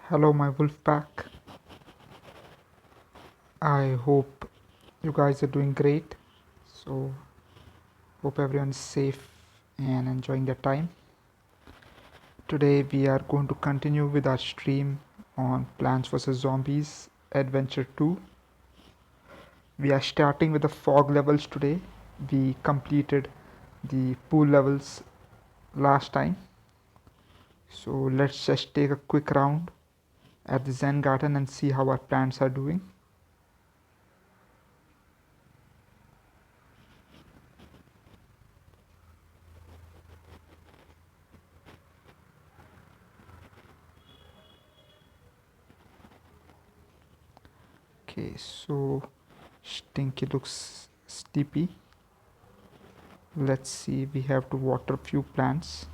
Hello, my wolf pack. I hope you guys are doing great. So, hope everyone's safe and enjoying their time. Today, we are going to continue with our stream on Plants vs. Zombies Adventure 2. We are starting with the fog levels today. We completed the pool levels last time. So, let's just take a quick round at the Zen Garden and see how our plants are doing. Okay, so Stinky looks steepy. Let's see, we have to water few plants.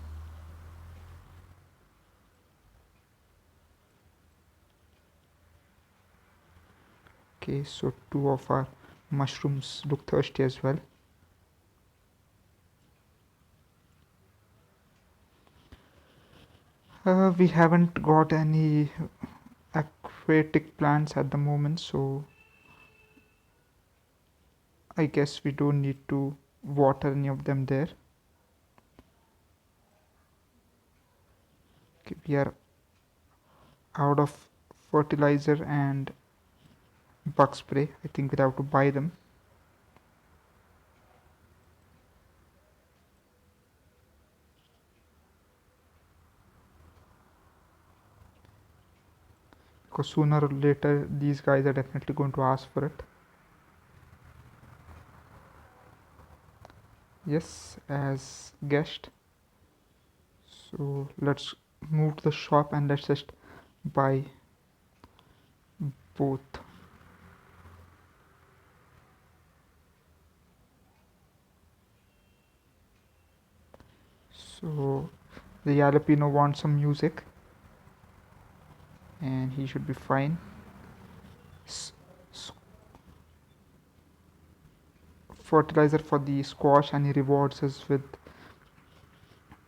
Okay, so two of our mushrooms look thirsty as well. We haven't got any aquatic plants at the moment, so I guess we don't need to water any of them there. Okay, we are out of fertilizer and bug spray. I think we'll have to buy them. Because sooner or later these guys are definitely going to ask for it. Yes, as guessed. So let's move to the shop and let's just buy both. So the jalapeno wants some music and he should be fine. Fertilizer for the squash, and he rewards us with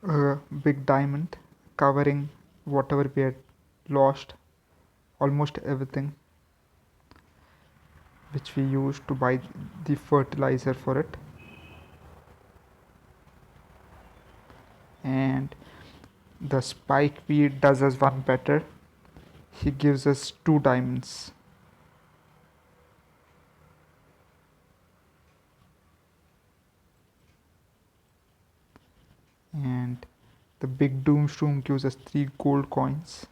a big diamond covering whatever we had lost, almost everything which we used to buy the fertilizer for it. And the spike weed does us one better. He gives us 2 diamonds. And the big doomshroom gives us 3 gold coins.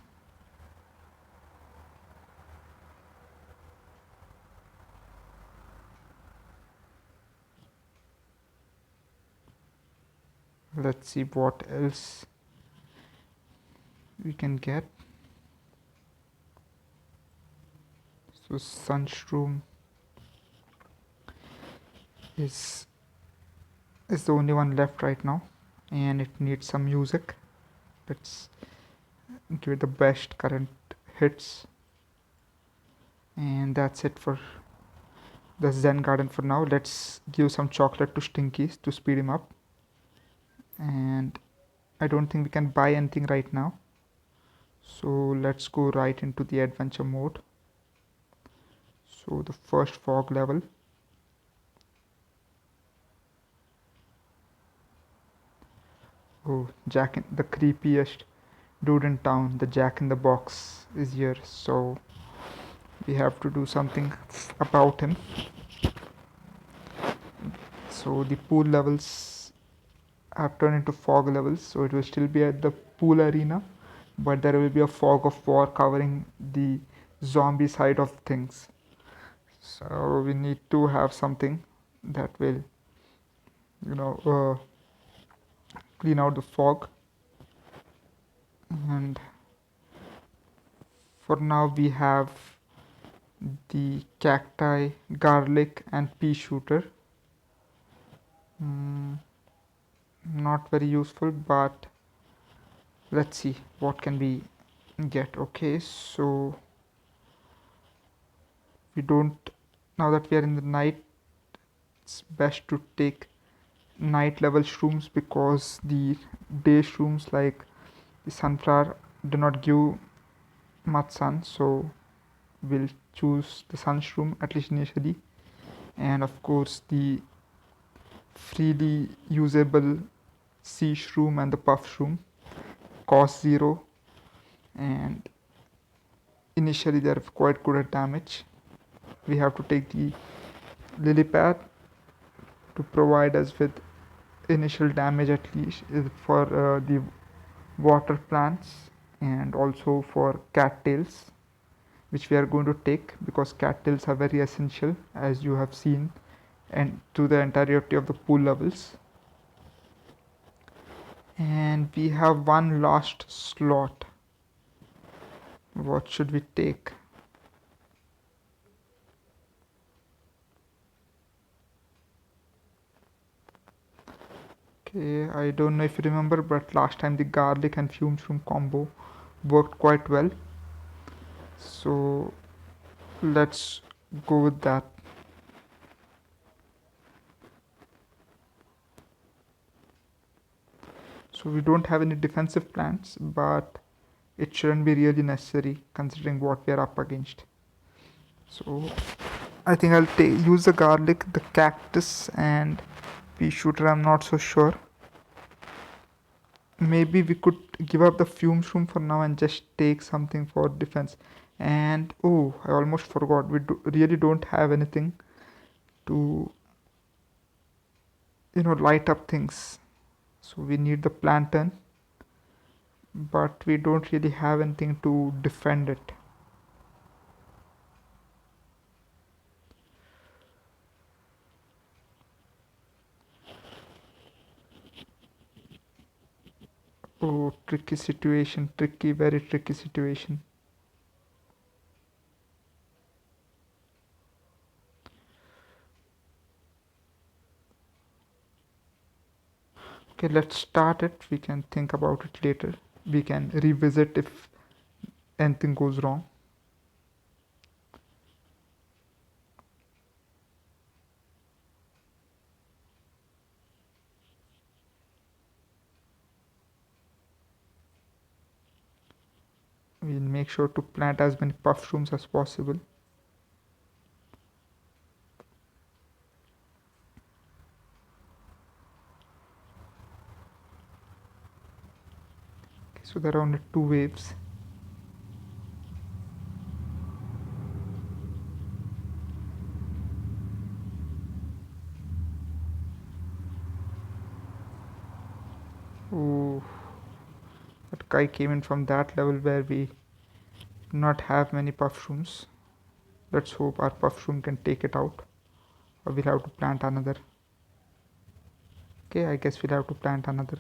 Let's see what else we can get. So sunshroom is the only one left right now, and it needs some music. Let's give it the best current hits, and that's it for the Zen Garden for now. Let's give some chocolate to Stinky to speed him up, and I don't think we can buy anything right now, so let's go right into the adventure mode. So the first fog level. Oh, the creepiest dude in town, the Jack in the Box, is here, so we have to do something about him. So the pool levels have turned into fog levels, so it will still be at the pool arena, but there will be a fog of war covering the zombie side of things. So we need to have something that will, clean out the fog. And for now we have the cacti, garlic and pea shooter. Not very useful, but let's see what can we get. Okay, so we don't, now that we are in the night, it's best to take night level shrooms, because the day shrooms like the sunflower do not give much sun, so we'll choose the sun shroom at least initially. And of course the freely usable sea shroom and the puff shroom cost 0, and initially they're quite good at damage. We have to take the lily pad to provide us with initial damage at least for the water plants, and also for cattails, which we are going to take because cattails are very essential, as you have seen, and to the entirety of the pool levels. And we have one last slot. What should we take? Okay, I don't know if you remember, but last time the garlic and fume shroom combo worked quite well, so let's go with that. So we don't have any defensive plans, but it shouldn't be really necessary considering what we are up against. So I think I'll use the garlic, the cactus, and pea shooter. I'm not so sure. Maybe we could give up the fume shroom for now and just take something for defense. And oh, I almost forgot, we really don't have anything to light up things, so we need the plantain, but we don't really have anything to defend it. Oh, tricky situation, tricky, very tricky situation. Okay, let's start it. We can think about it later. We can revisit if anything goes wrong. We'll make sure to plant as many puff shrooms as possible. Okay, so there are only 2 waves. Oh, that guy came in from that level where we do not have many puff shrooms. Let's hope our puff shroom can take it out, or we'll have to plant another. Okay, I guess we'll have to plant another.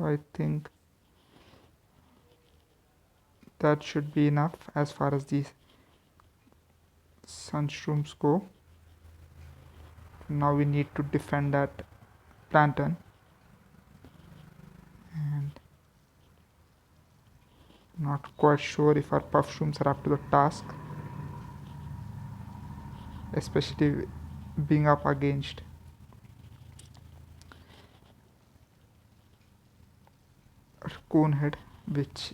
I think that should be enough as far as these sunshrooms go. Now we need to defend that plantain, and not quite sure if our puff shrooms are up to the task, especially being up against Conehead, which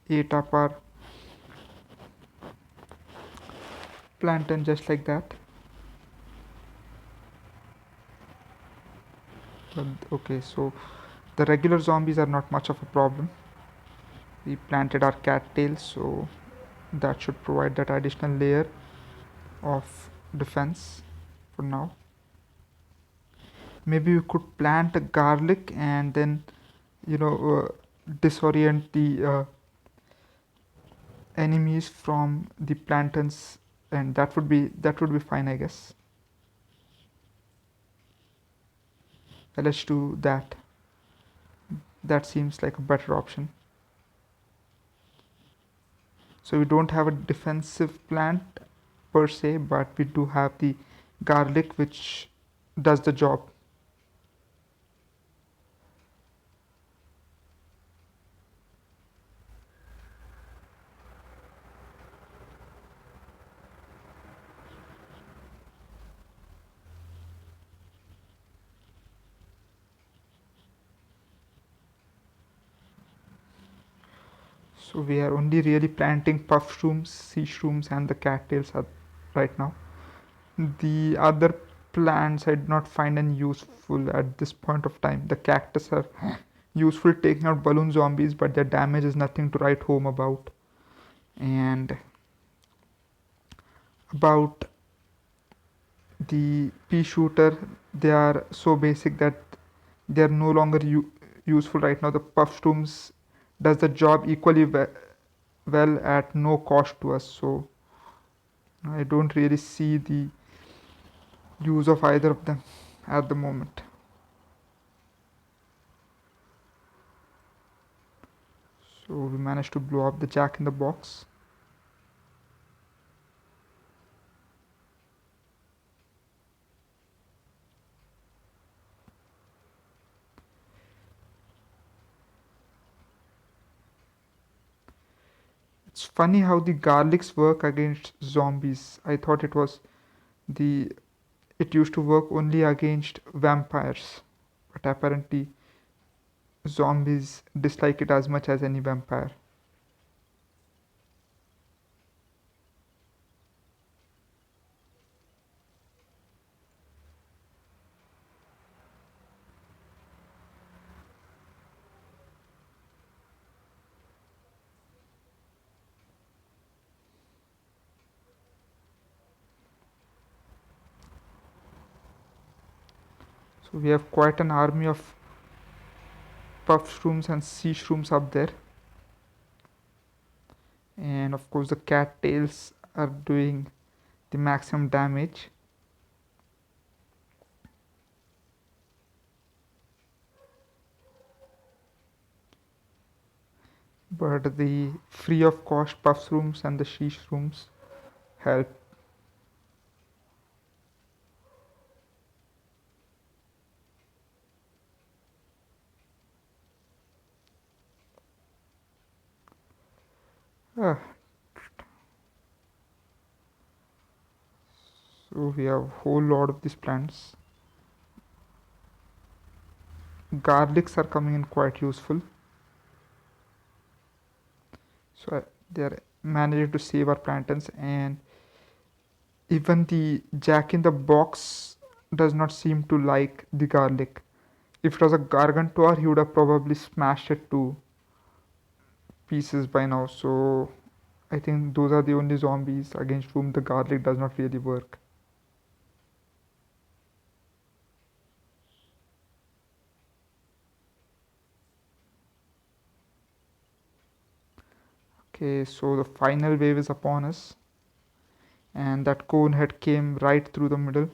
ate up our plantain just like that. But okay, so the regular zombies are not much of a problem. We planted our cattails, so that should provide that additional layer of defense for now. Maybe we could plant a garlic and then disorient the enemies from the plantains, and that would be fine, I guess. let's do that. That seems like a better option. So we don't have a defensive plant per se, but we do have the garlic which does the job. So we are only really planting puff shrooms, sea shrooms, and the cattails right now. The other plants I did not find any useful at this point of time. The cactus are useful taking out balloon zombies, but their damage is nothing to write home about. And about the pea shooter, they are so basic that they are no longer useful right now. The puff shrooms does the job equally well at no cost to us, so I don't really see the use of either of them at the moment. So we managed to blow up the Jack in the Box. It's funny how the garlics work against zombies. I thought the it used to work only against vampires, but apparently zombies dislike it as much as any vampire. So we have quite an army of puff shrooms and sea shrooms up there. And of course the cattails are doing the maximum damage. But the free of cost puff shrooms and the sea shrooms help. Ah, so we have a whole lot of these plants. Garlics are coming in quite useful. So they are managing to save our plantains, and even the Jack in the Box does not seem to like the garlic. If it was a Gargantuar, he would have probably smashed it to pieces by now. So I think those are the only zombies against whom the garlic does not really work. Okay, so the final wave is upon us, and that cone head came right through the middle.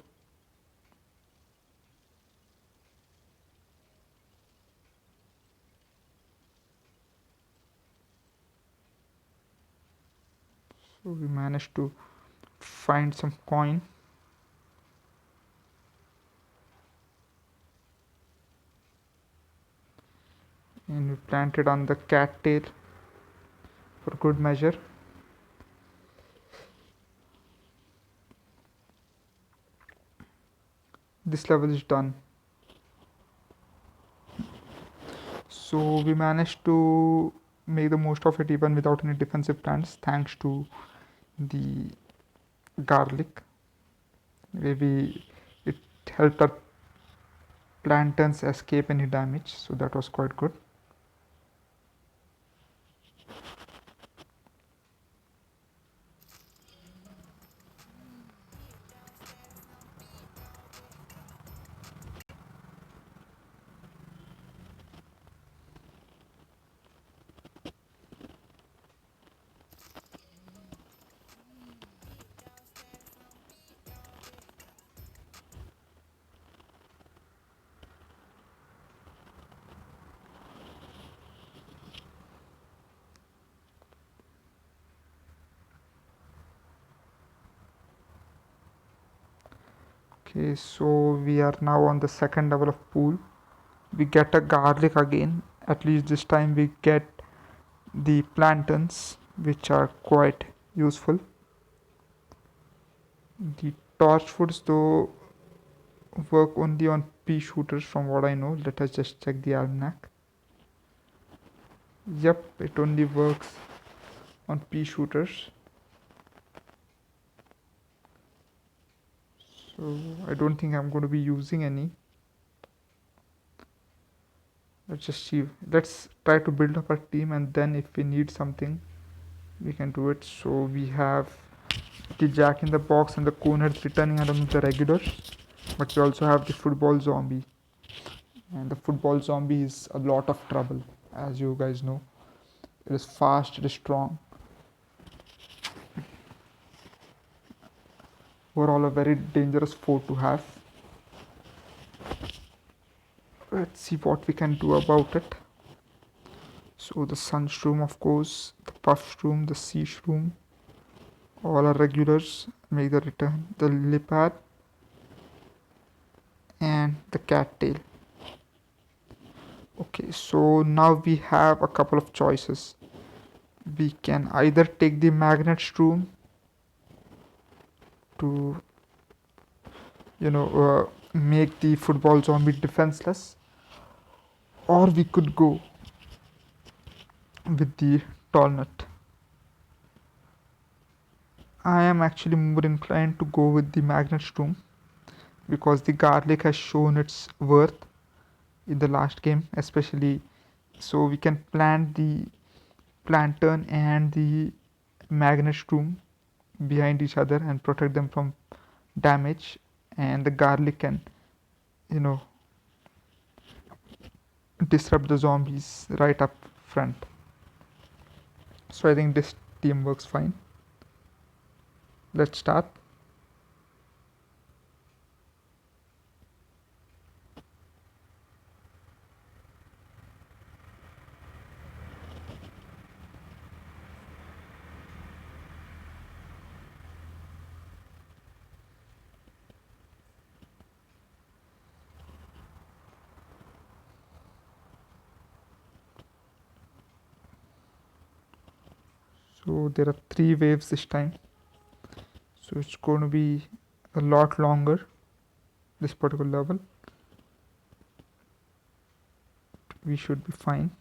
So we managed to find some coin. And we planted on the cattail for good measure. This level is done. So we managed to make the most of it even without any defensive plants, thanks to the garlic. Maybe it helped our plantains escape any damage, so that was quite good. Okay, so we are now on the second level of pool. We get a garlic again. At least this time we get the plantains, which are quite useful. The torchwoods though work only on pea shooters from what I know. Let us just check the almanac. Yep, it only works on pea shooters. So I don't think I'm going to be using any. Let's just see. Let's try to build up our team, and then if we need something we can do it. So we have the Jack in the Box and the Coneheads returning along with the regulars, but we also have the football zombie, and the football zombie is a lot of trouble, as you guys know. It is fast, it is strong, overall a very dangerous foe to have. Let's see what we can do about it. So the Sun Shroom, of course, the Puff Shroom, the Sea Shroom, all are regulars make the return. The Lipad and the Cattail. Okay, so now we have a couple of choices. We can either take the Magnet Shroom to make the football zombie defenseless, or we could go with the Tallnut. I am actually more inclined to go with the Magnet Shroom because the garlic has shown its worth in the last game, especially. So we can plant the Planturn and the Magnet Shroom behind each other and protect them from damage, and the garlic can you know disrupt the zombies right up front. So I think this team works fine. Let's start. So there are 3 waves this time, so it's going to be a lot longer, this particular level. We should be fine.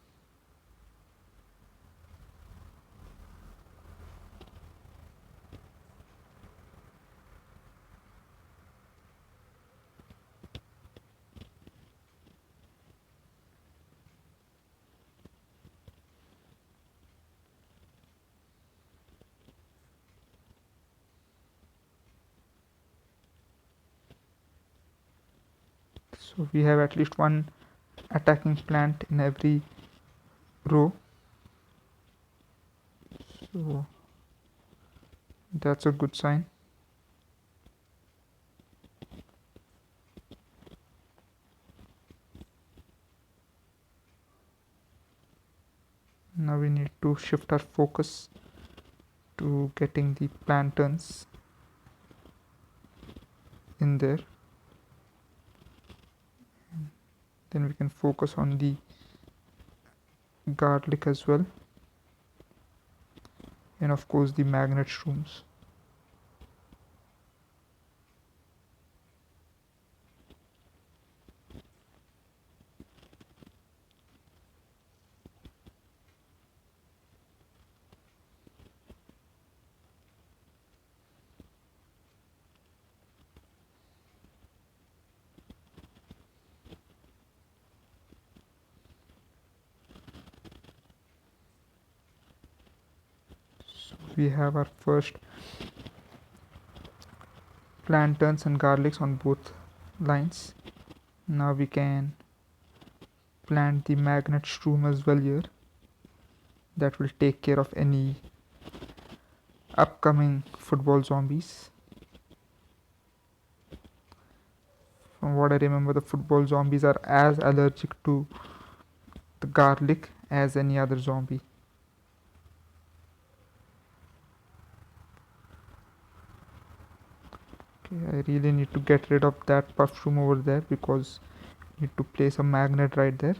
So we have at least one attacking plant in every row, so that's a good sign. Now we need to shift our focus to getting the plantains in there, then we can focus on the garlic as well, and of course the Magnet Shrooms. So we have our first plantains and garlics on both lines. Now we can plant the Magnet Shroom as well here. That will take care of any upcoming football zombies. From what I remember, the football zombies are as allergic to the garlic as any other zombie. Okay, I really need to get rid of that mushroom over there because I need to place a magnet right there.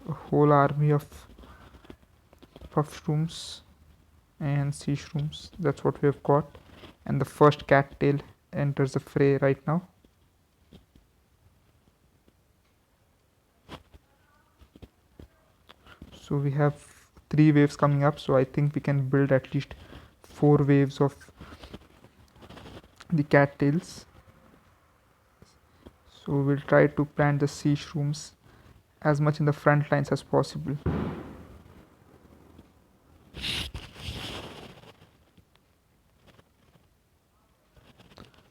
A whole army of puffshrooms and sea shrooms. That's what we have got. And the first cattail enters the fray right now. So we have 3 waves coming up, so I think we can build at least 4 waves of the cattails. So we'll try to plant the sea shrooms as much in the front lines as possible.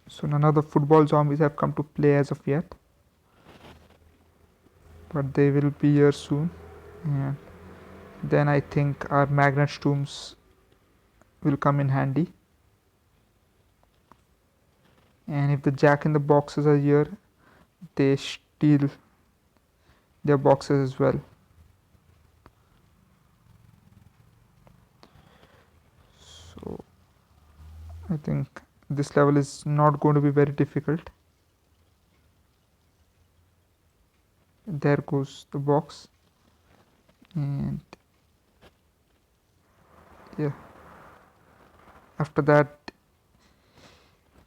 So none of the football zombies have come to play as of yet, but they will be here soon. And then I think our magnet shrooms will come in handy. And if the jack in the boxes are here, they steal their boxes as well. So I think this level is not going to be very difficult. There goes the box. And yeah, after that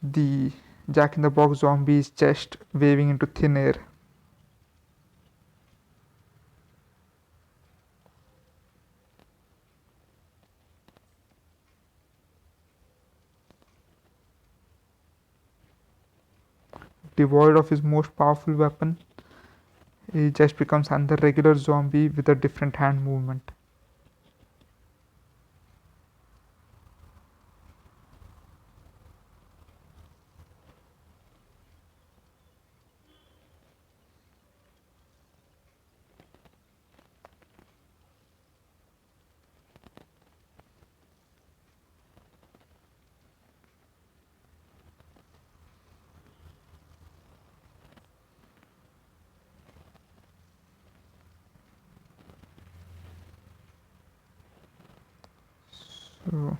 the jack in the box zombie is just waving into thin air. Devoid of his most powerful weapon, he just becomes another regular zombie with a different hand movement. So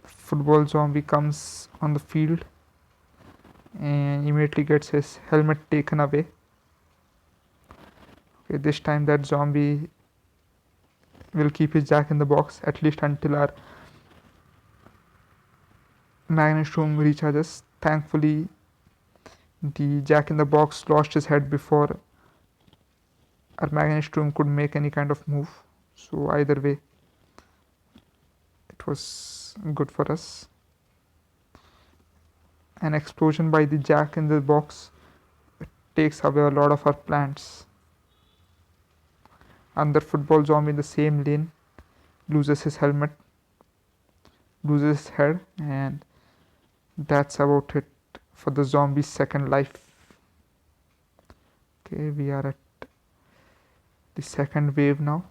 football zombie comes on the field and immediately gets his helmet taken away. Okay, this time that zombie will keep his jack in the box at least until our magnet room recharges. Thankfully the jack in the box lost his head before our magnet room could make any kind of move, so either way it was good for us. An explosion by the jack in the box takes away a lot of our plants. Another football zombie in the same lane loses his helmet, loses his head, and that's about it for the zombie's second life. Okay, we are at the second wave now.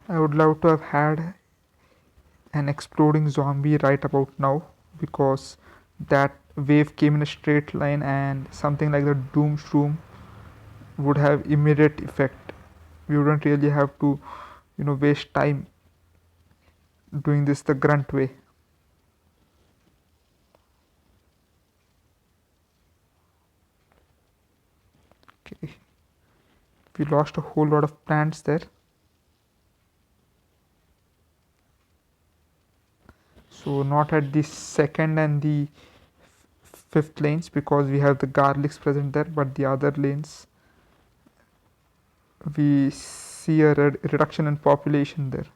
I would love to have had an exploding zombie right about now, because that wave came in a straight line and something like the doom shroom would have immediate effect. We wouldn't really have to waste time doing this the grunt way. Okay, we lost a whole lot of plants there. So not at the second and the fifth lanes, because we have the garlics present there, but the other lanes we see a reduction in population there.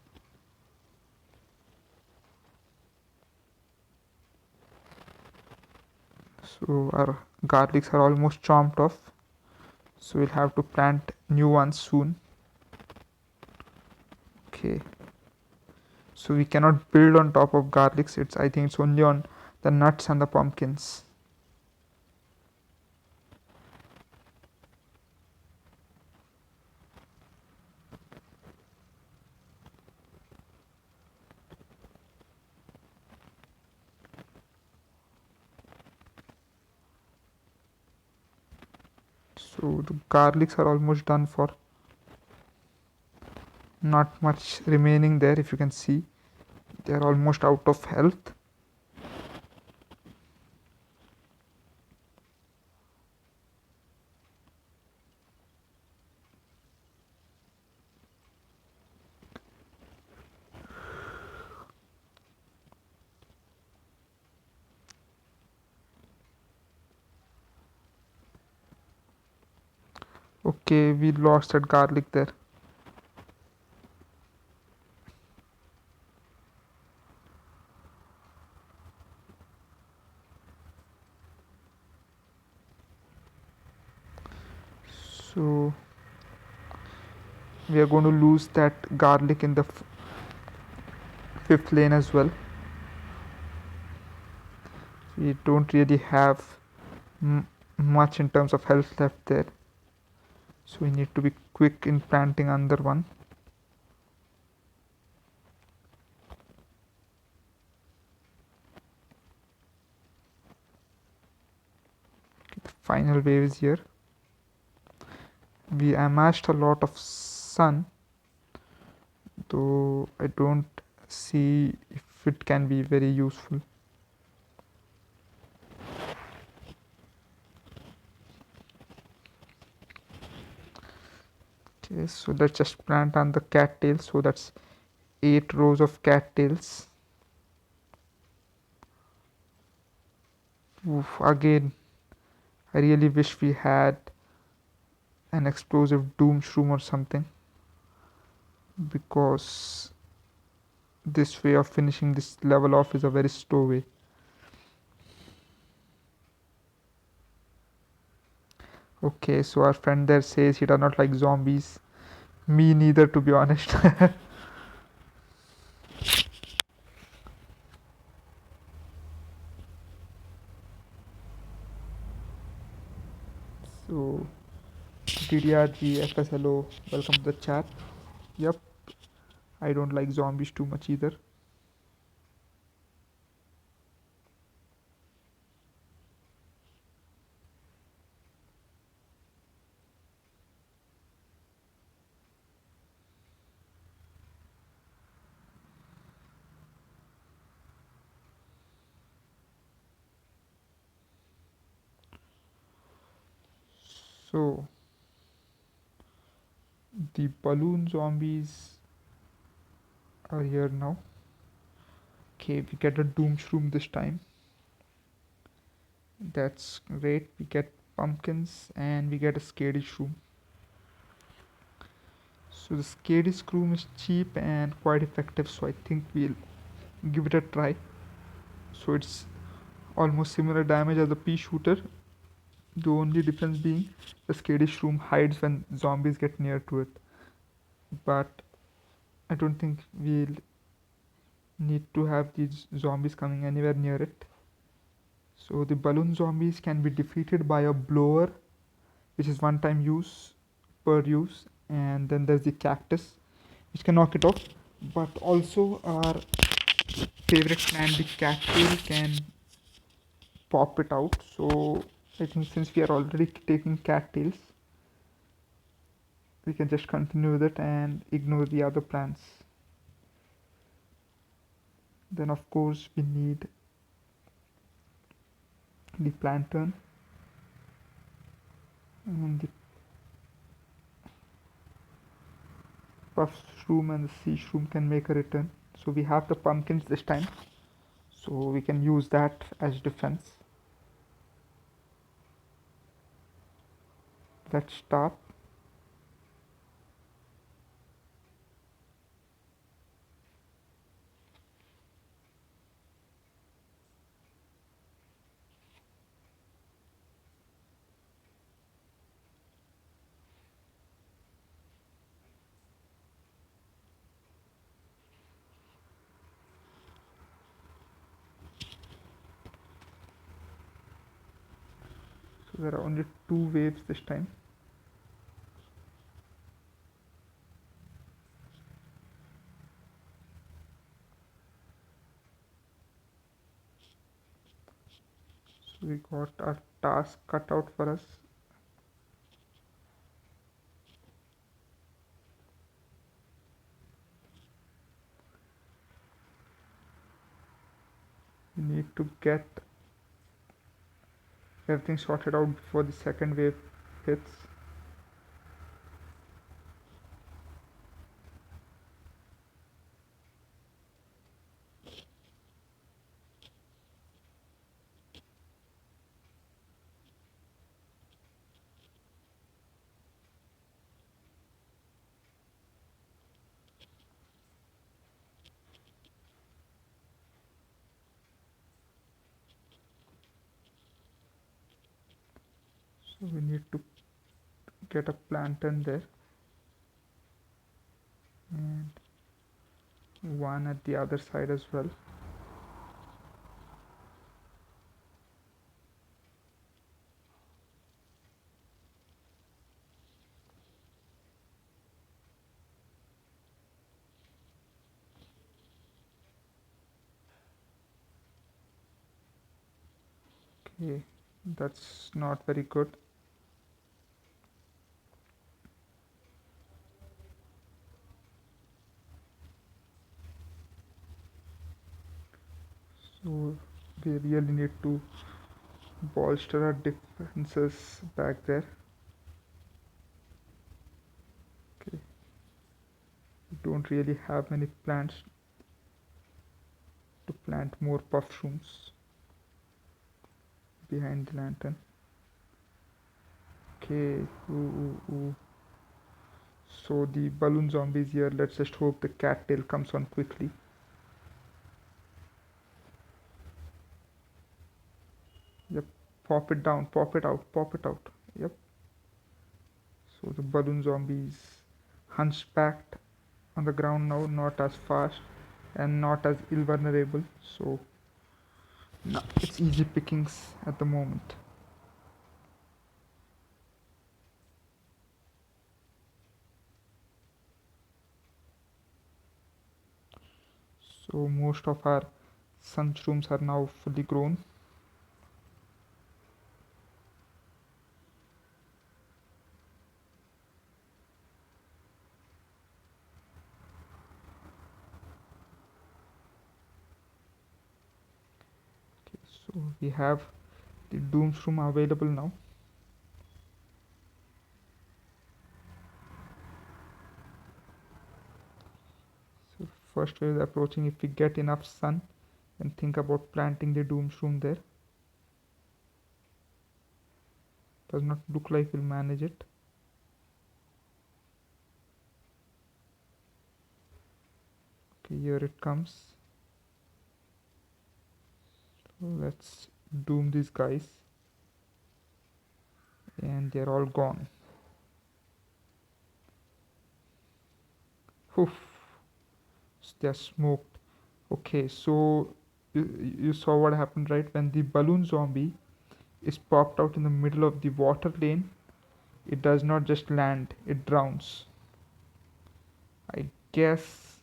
So our garlics are almost chomped off, so we'll have to plant new ones soon. Okay, so we cannot build on top of garlics. I think it's only on the nuts and the pumpkins. So the garlics are almost done for. Not much remaining there, if you can see. They are almost out of health. Okay, we lost that garlic there. So we are going to lose that garlic in the fifth lane as well. We don't really have much in terms of health left there, so we need to be quick in planting another one. Okay, the final wave is here. We amassed a lot of sun, though I don't see if it can be very useful. Okay, so let's just plant on the cattails. So that's 8 rows of cattails. Oof, again, I really wish we had an explosive doom shroom or something, because this way of finishing this level off is a very slow way. Okay, so our friend there says he does not like zombies. Me neither, to be honest. So DDRG FSLO, welcome to the chat. Yep, I don't like zombies too much either. So the balloon zombies are here now. Okay, we get a doom shroom this time. That's great. We get pumpkins and we get a scary shroom. So the scary shroom is cheap and quite effective, so I think we'll give it a try. So it's almost similar damage as the pea shooter, the only difference being the scary shroom hides when zombies get near to it. But I don't think we'll need to have these zombies coming anywhere near it. So the balloon zombies can be defeated by a blower, which is one time use per use, and then there's the cactus, which can knock it off. But also our favorite plant, the cattail, can pop it out. So I think since we are already taking cattails, we can just continue with it and ignore the other plants. Then of course we need the plantain, and the puff shroom and the sea shroom can make a return. So we have the pumpkins this time, so we can use that as defense. Let's start. So there are only two waves this time. So we got our task cut out for us. We need to get everything sorted out before the second wave hits. So we need to get a plantain there and one at the other side as well. Okay, that's not very good. So we really need to bolster our defenses back there. Okay, we don't really have many plants to plant more mushrooms behind the lantern. Okay, ooh. So the balloon zombies here. Let's just hope the cattail comes on quickly. Yep, pop it down, pop it out, pop it out. Yep. So the balloon zombies hunchbacked on the ground now, not as fast and not as invulnerable. So no, it's easy pickings at the moment. So most of our sunshrooms are now fully grown. Okay, so we have the doomsroom available now. So first we are approaching. If we get enough sun and think about planting the doomsroom there. Does not look like we'll manage it. Okay, here it comes. So let's doom these guys. And they're all gone. Oof. They're smoked. Okay, so you saw what happened, right? When the balloon zombie is popped out in the middle of the water lane, it does not just land, it drowns. I guess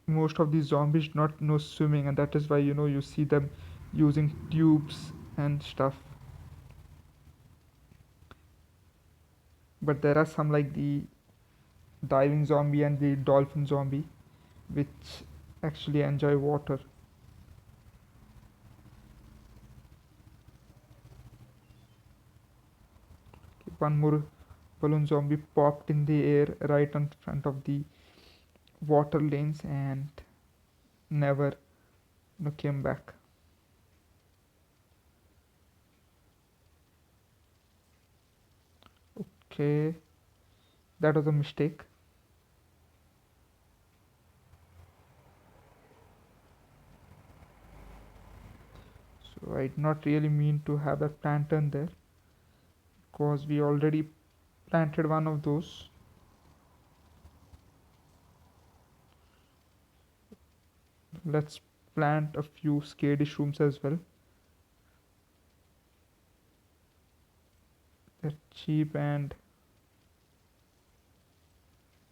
most of these zombies not know swimming, and that is why you see them using tubes and stuff. But there are some like the diving zombie and the dolphin zombie which actually enjoy water. One more balloon zombie popped in the air right in front of the water lanes and never came back. Okay, that was a mistake. So I did not really mean to have a plantain there because we already planted one of those. Let's plant a few scary shrooms as well. They're cheap and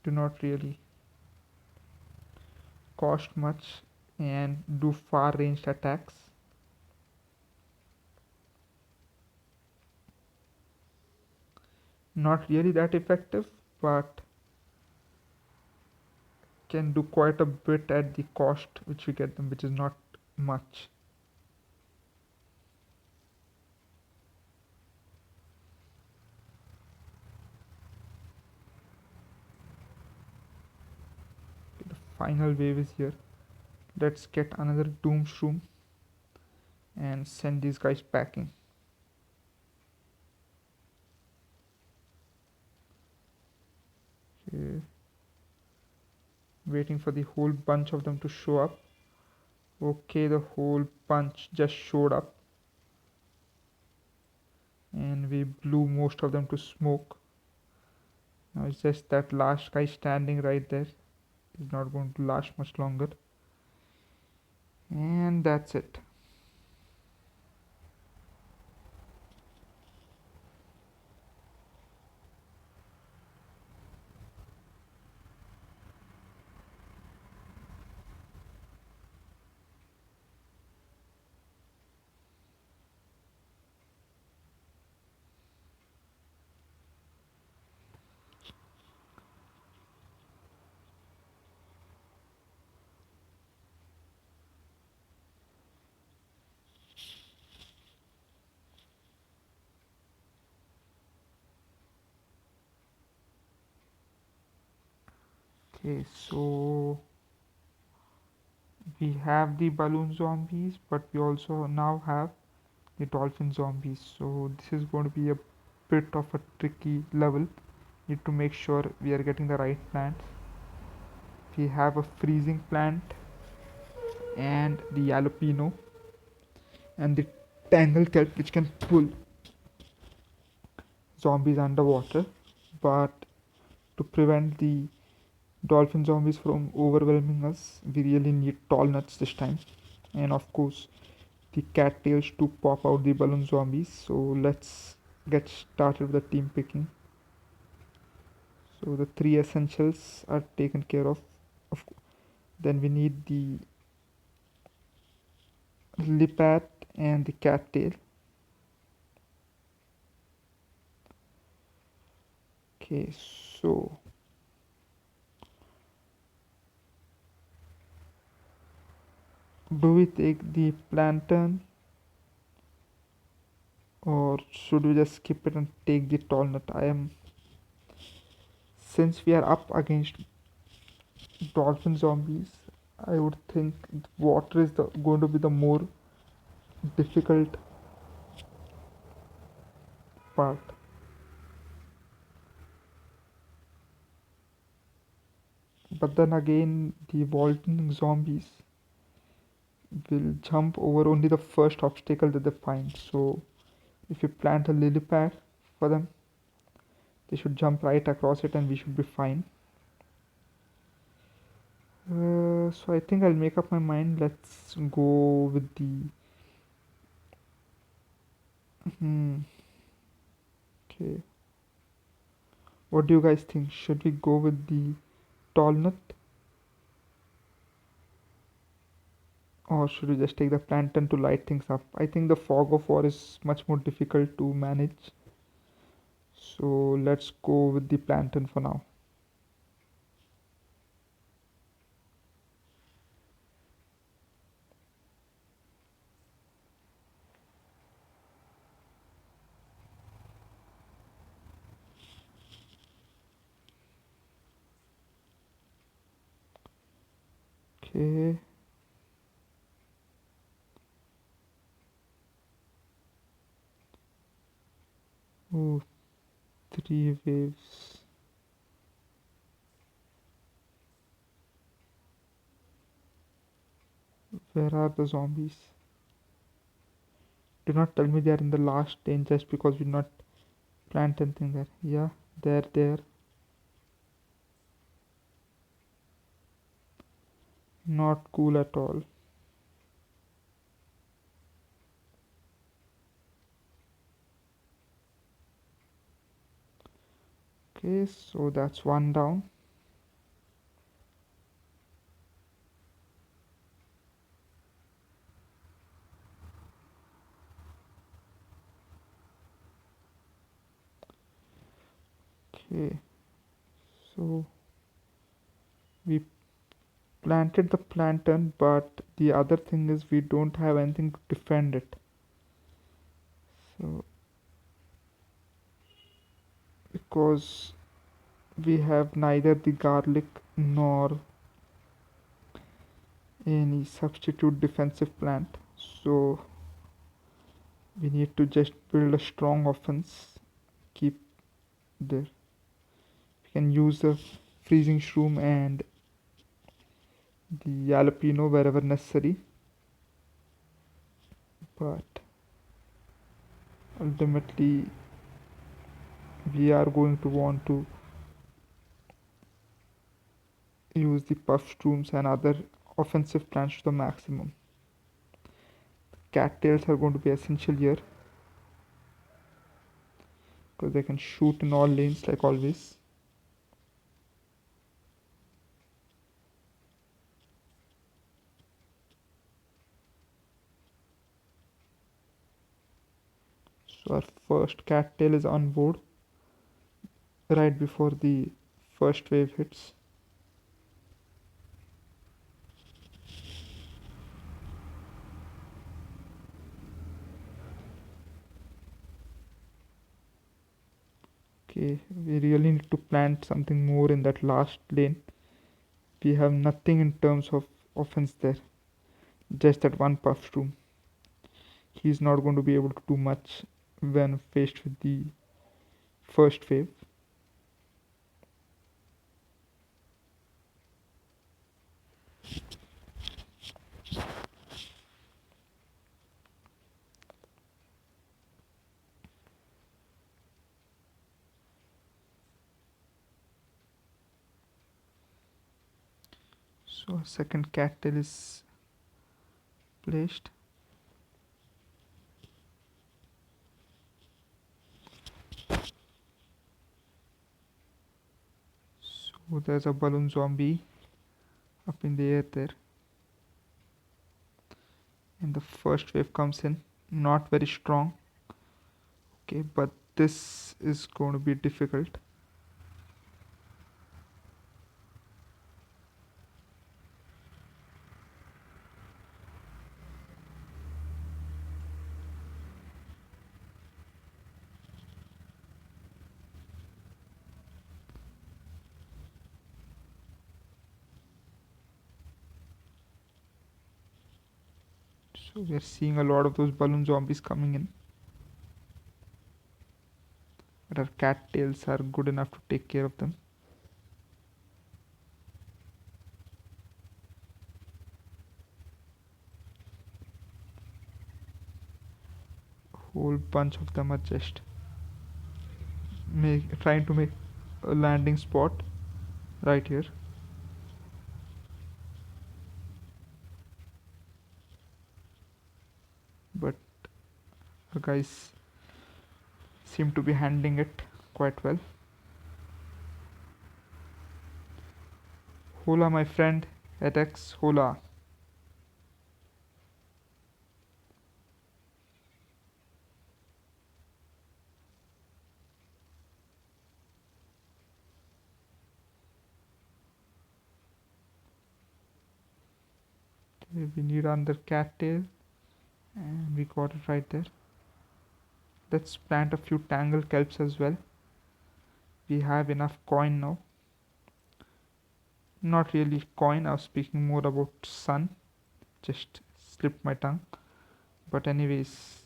do not really cost much and do far ranged attacks. Not really that effective, but can do quite a bit at the cost which we get them, which is not much. The final wave is here. Let's get another Doomshroom and send these guys packing. Okay. Waiting for the whole bunch of them to show up. Okay, the whole bunch just showed up and we blew most of them to smoke. Now it's just that last guy standing right there is not going to last much longer, and that's it. Okay, so we have the balloon zombies, but we also now have the dolphin zombies, so this is going to be a bit of a tricky level. Need to make sure we are getting the right plants. We have a freezing plant and the jalapeno and the tangle kelp which can pull zombies underwater, but to prevent the dolphin zombies from overwhelming us, we really need tall nuts this time, and of course the cattails to pop out the balloon zombies. So let's get started with the team picking. So the three essentials are taken care of then we need the lipat and the cattail. Okay, so do we take the plantain or should we just skip it and take the tall nut? Since we are up against dolphin zombies, I would think water is going to be the more difficult part. But then again, the vaulting zombies will jump over only the first obstacle that they find. So if you plant a lily pad for them, they should jump right across it and we should be fine. So I think I'll make up my mind. Let's go with the. Okay. What do you guys think? Should we go with the tall nut or should we just take the plantain to light things up? I think the fog of war is much more difficult to manage. So let's go with the plantain for now. Okay. Oh, three waves. Where are the zombies? Do not tell me they are in the last lane just because we not plant anything there. Yeah, they're there. Not cool at all. Okay, so that's one down. Okay, so we planted the plantain, but the other thing is we don't have anything to defend it. So because we have neither the garlic nor any substitute defensive plant, so we need to just build a strong offense. Keep there. We can use the freezing shroom and the jalapeno wherever necessary, but ultimately we are going to want to use the puff shrooms and other offensive plants to the maximum. Cattails are going to be essential here because they can shoot in all lanes like always. So our first cattail is on board right before the first wave hits. Okay, we really need to plant something more in that last lane. We have nothing in terms of offense there, just that one puff shroom. He's not going to be able to do much when faced with the first wave. So second cattail is placed. So there's a balloon zombie up in the air there. And the first wave comes in. Not very strong. Okay, but this is going to be difficult. So we are seeing a lot of those balloon zombies coming in. But our cattails are good enough to take care of them. Whole bunch of them are just trying to make a landing spot right here. But our guys seem to be handling it quite well. Hola, my friend. Edex, hola. Okay, we need another cattail, and we got it right there. Let's plant a few tangle kelps as well. We have enough coin now. Not really coin, I was speaking more about sun. Just slipped my tongue. But anyways,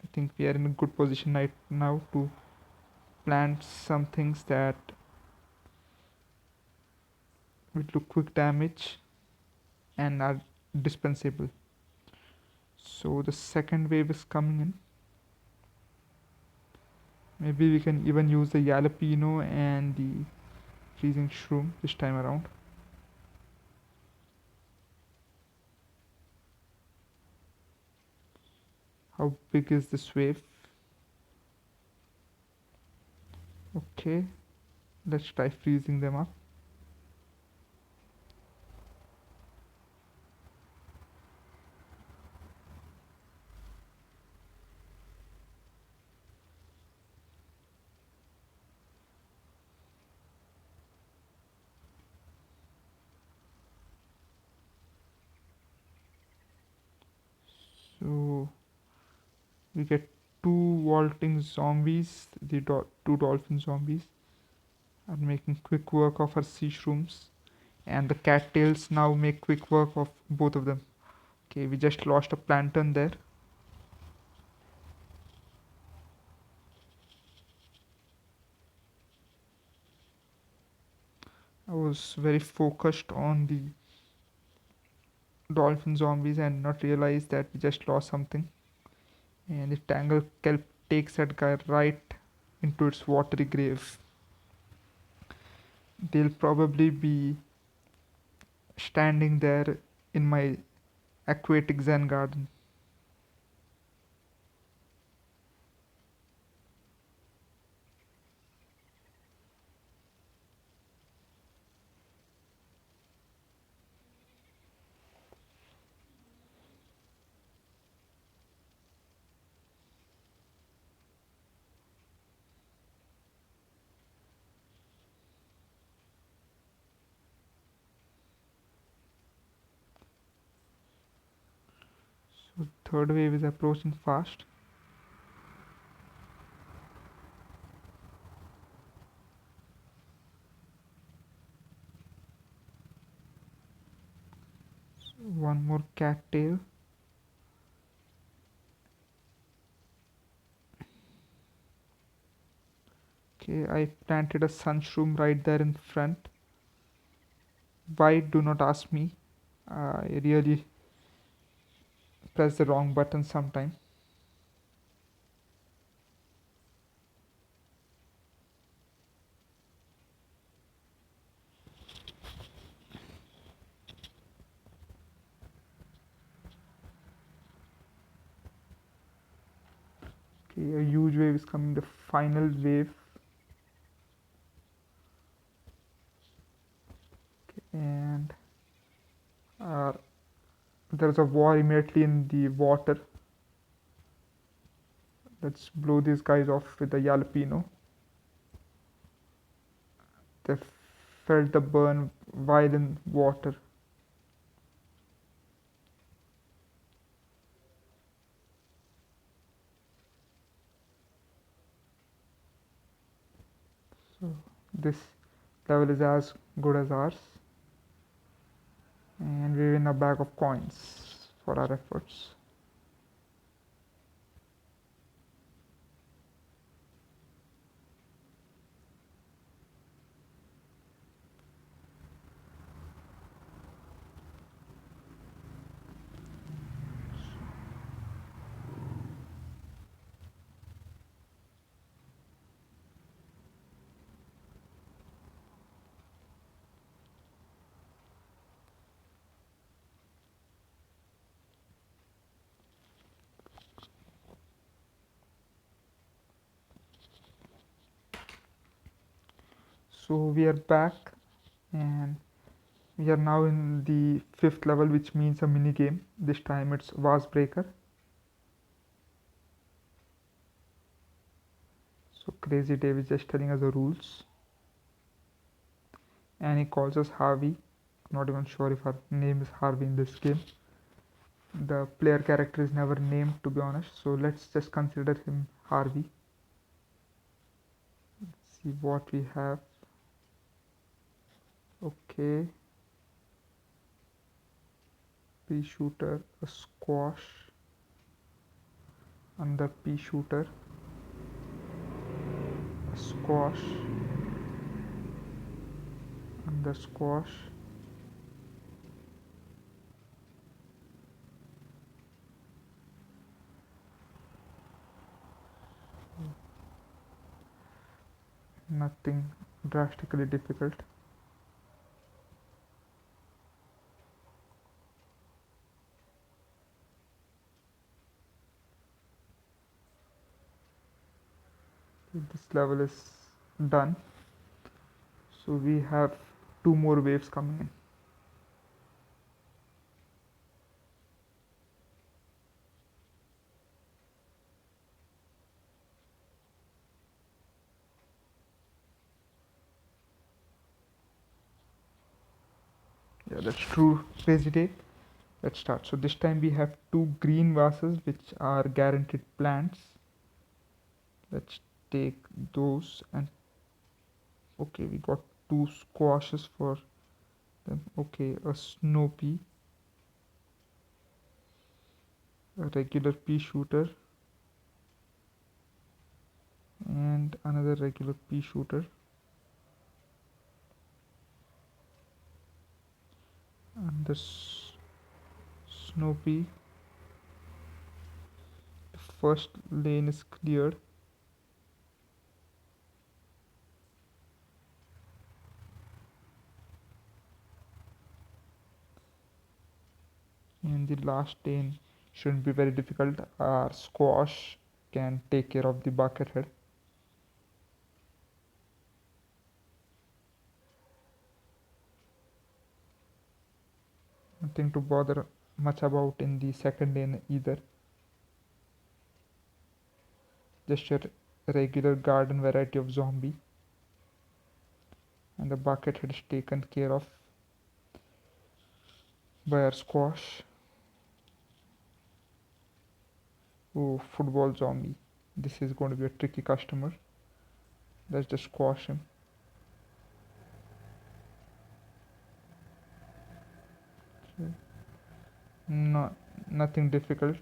I think we are in a good position right now to plant some things that will do quick damage and are dispensable. So the second wave is coming in. Maybe we can even use the jalapeno and the freezing shroom this time around. How big is this wave? Okay, let's try freezing them up. So we get two vaulting zombies. The two dolphin zombies are making quick work of our sea shrooms, and the cattails now make quick work of both of them. Okay, we just lost a plankton there. I was very focused on the dolphin zombies and not realize that we just lost something. And the tangle kelp takes that guy right into its watery grave. They'll probably be standing there in my aquatic zen garden. So third wave is approaching fast. One more cattail. Okay, I planted a sunshroom right there in front. Why? Do not ask me. I really pressed the wrong button sometime. Okay, a huge wave is coming. The final wave. And uh, there's a war immediately in the water. Let's blow these guys off with the jalapeno. They felt the burn while in water. So this level is as good as ours. And we win a bag of coins for our efforts. So we are back, and we are now in the fifth level, which means a mini game. This time it's Vase Breaker. So Crazy Dave is just telling us the rules, and he calls us Harvey. I'm not even sure if our name is Harvey in this game. The player character is never named, to be honest, so let's just consider him Harvey. Let's see what we have. Okay, pea shooter, a squash, under pea shooter, a squash, under squash, nothing drastically difficult. This level is done. So we have two more waves coming in. Yeah, that's true, Crazy Day. Let's start. So this time we have two green vases which are guaranteed plants. Let's take those, and okay, we got two squashes for them. Okay, a snow pea, a regular pea shooter, and another regular pea shooter, and the snow pea. The first lane is cleared. And the last lane shouldn't be very difficult. Our squash can take care of the bucket head. Nothing to bother much about in the second lane either. Just a regular garden variety of zombie. And the bucket head is taken care of by our squash. Oh, football zombie. This is going to be a tricky customer. Let's just squash him. Okay. No, nothing difficult.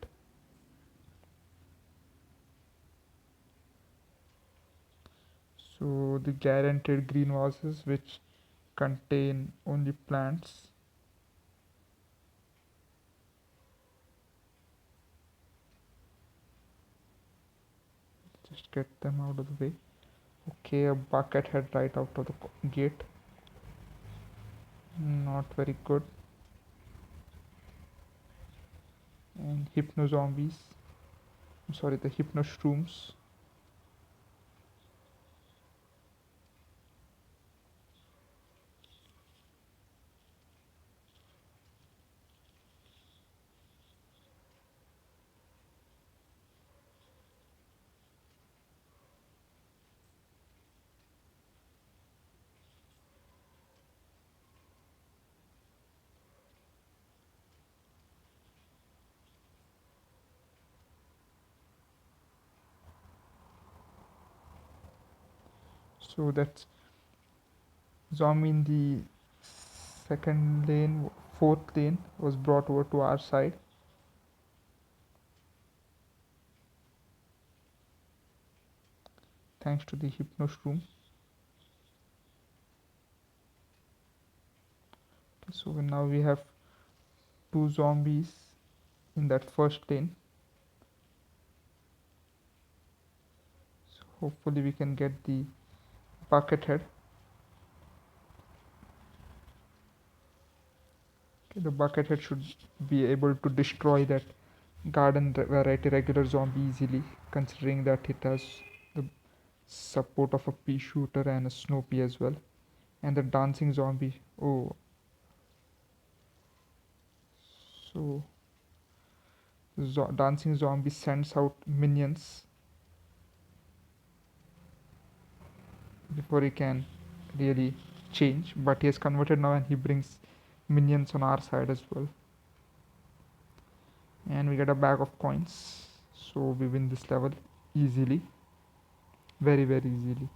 So the guaranteed green vases which contain only plants. Just get them out of the way. Okay, a bucket head right out of the gate. Not very good. And hypno zombies. I'm sorry, the hypno shrooms. So that's zombie in the second lane, fourth lane was brought over to our side. Thanks to the hypno shroom. Okay, so now we have two zombies in that first lane. So hopefully we can get the bucket head. Okay, the bucket head should be able to destroy that garden variety regular zombie easily, considering that it has the support of a pea shooter and a snow pea as well. And the dancing zombie. Oh, so dancing zombie sends out minions before he can really change, but he has converted now and he brings minions on our side as well. And we get a bag of coins, so we win this level easily, very very easily.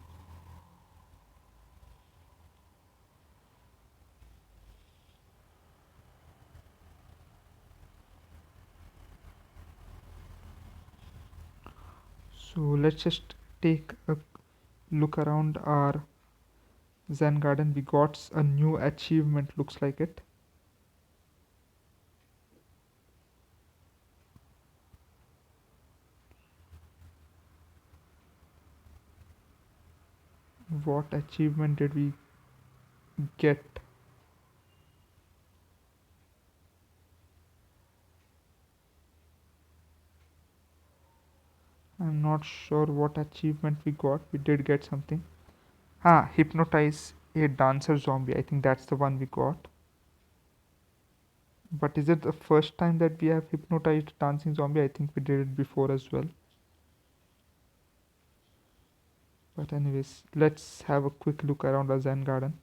So let's just take a look around our Zen garden. We got a new achievement, looks like it. What achievement did we get? I'm not sure what achievement we got. We did get something. Hypnotize a dancer zombie. I think that's the one we got. But is it the first time that we have hypnotized dancing zombie? I think we did it before as well. But anyways, let's have a quick look around the Zen garden.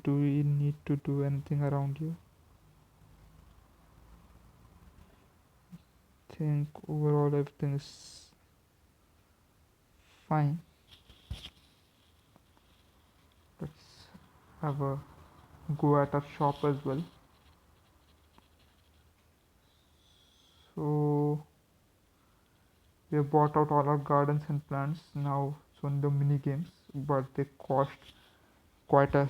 Do we need to do anything around here? I think overall everything is fine. Let's have a go at our shop as well. So we have bought out all our gardens and plants now. So in the mini games, but they cost quite a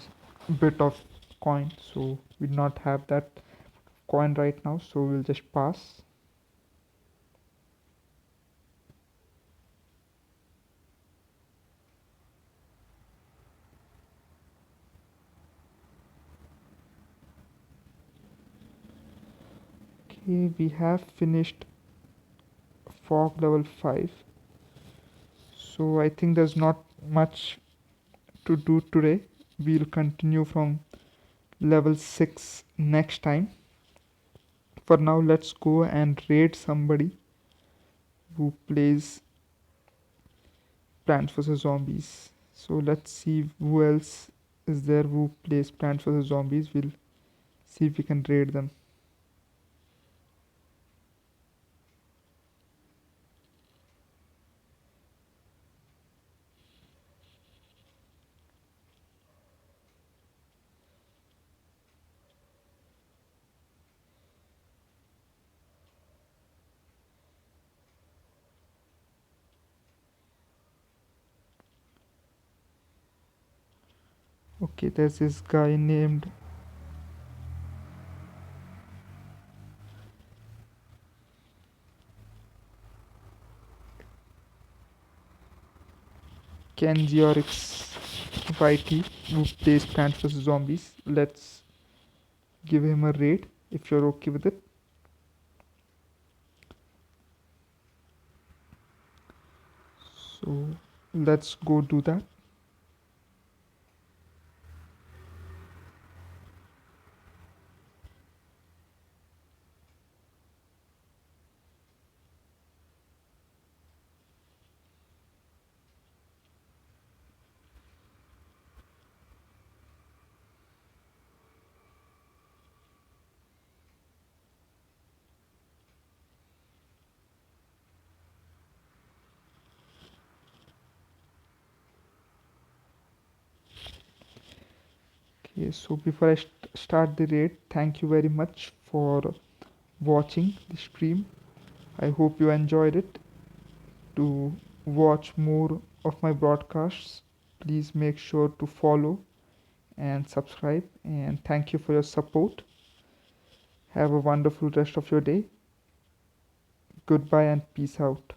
bit of coin, so we do not have that coin right now, so we'll just pass. Okay, we have finished fog level 5, so I think there's not much to do today. We'll continue from level 6 next time. For now, let's go and raid somebody who plays Plants vs Zombies. So let's see who else is there who plays Plants vs Zombies. We'll see if we can raid them. Okay, there's this guy named Kenziorix YT who plays Plants vs Zombies. Let's give him a raid if you're okay with it. So let's go do that. Okay, so before I start the raid, thank you very much for watching the stream. I hope you enjoyed it. To watch more of my broadcasts, please make sure to follow and subscribe. And thank you for your support. Have a wonderful rest of your day. Goodbye and peace out.